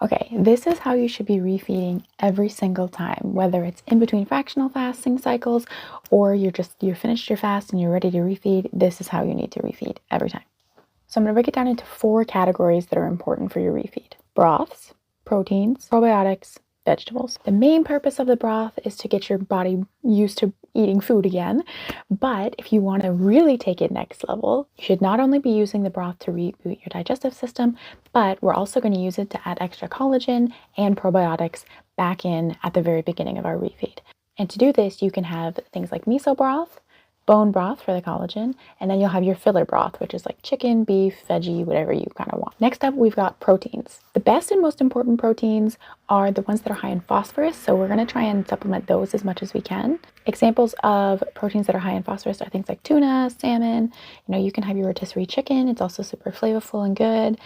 Okay, this is how you should be refeeding every single time, whether it's in between fractional fasting cycles or you're finished your fast and you're ready to refeed. This is how you need to refeed every time. So I'm going to break it down into 4 categories that are important for your refeed: broths, proteins, probiotics, vegetables. The main purpose of the broth is to get your body used to eating food again. But if you want to really take it next level, you should not only be using the broth to reboot your digestive system, but we're also going to use it to add extra collagen and probiotics back in at the very beginning of our refeed. And to do this, you can have things like miso broth, bone broth for the collagen, and then you'll have your filler broth, which is like chicken, beef, veggie, whatever you kind of want. Next up, we've got proteins. The best and most important proteins are the ones that are high in phosphorus, so we're going to try and supplement those as much as we can. Examples of proteins that are high in phosphorus are things like tuna, salmon. You can have your rotisserie chicken. It's also super flavorful and good,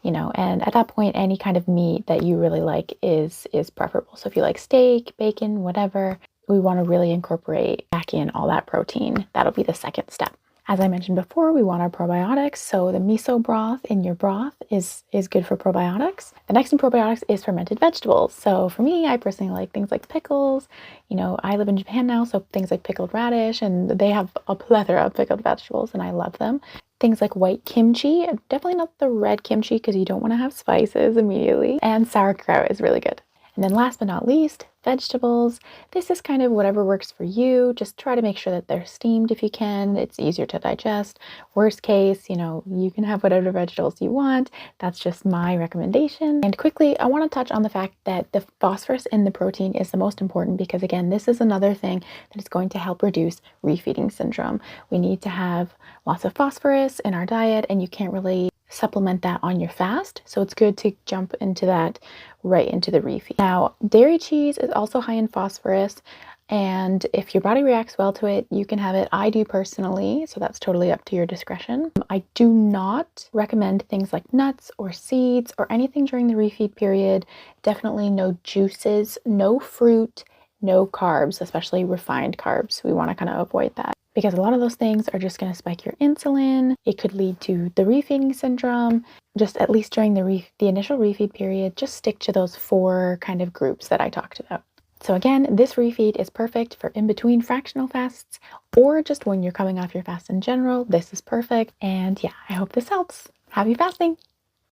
and at that point, any kind of meat that you really like is preferable. So if you like steak, bacon, whatever, we want to really incorporate back in all that protein. That'll be the second step. As I mentioned before, we want our probiotics. So the miso broth in your broth is good for probiotics. The next in probiotics is fermented vegetables. So for me, I personally like things like pickles. I live in Japan now, so things like pickled radish, and they have a plethora of pickled vegetables, and I love them. Things like white kimchi, definitely not the red kimchi because you don't want to have spices immediately. And sauerkraut is really good. And then last but not least, vegetables. This is kind of whatever works for you. Just try to make sure that they're steamed if you can. It's easier to digest. Worst case, you can have whatever vegetables you want. That's just my recommendation. And quickly, I want to touch on the fact that the phosphorus in the protein is the most important because, again, this is another thing that is going to help reduce refeeding syndrome. We need to have lots of phosphorus in our diet, and you can't really supplement that on your fast. So it's good to jump into that right into the refeed. Now, dairy cheese is also high in phosphorus, and if your body reacts well to it, you can have it. I do personally, so that's totally up to your discretion. I do not recommend things like nuts or seeds or anything during the refeed period. Definitely no juices, no fruit, no carbs, especially refined carbs. We want to kind of avoid that, because a lot of those things are just going to spike your insulin. It could lead to the refeeding syndrome. Just at least during the initial refeed period, just stick to those 4 kind of groups that I talked about. So again, this refeed is perfect for in between fractional fasts or just when you're coming off your fast in general. This is perfect. And yeah, I hope this helps. Happy fasting!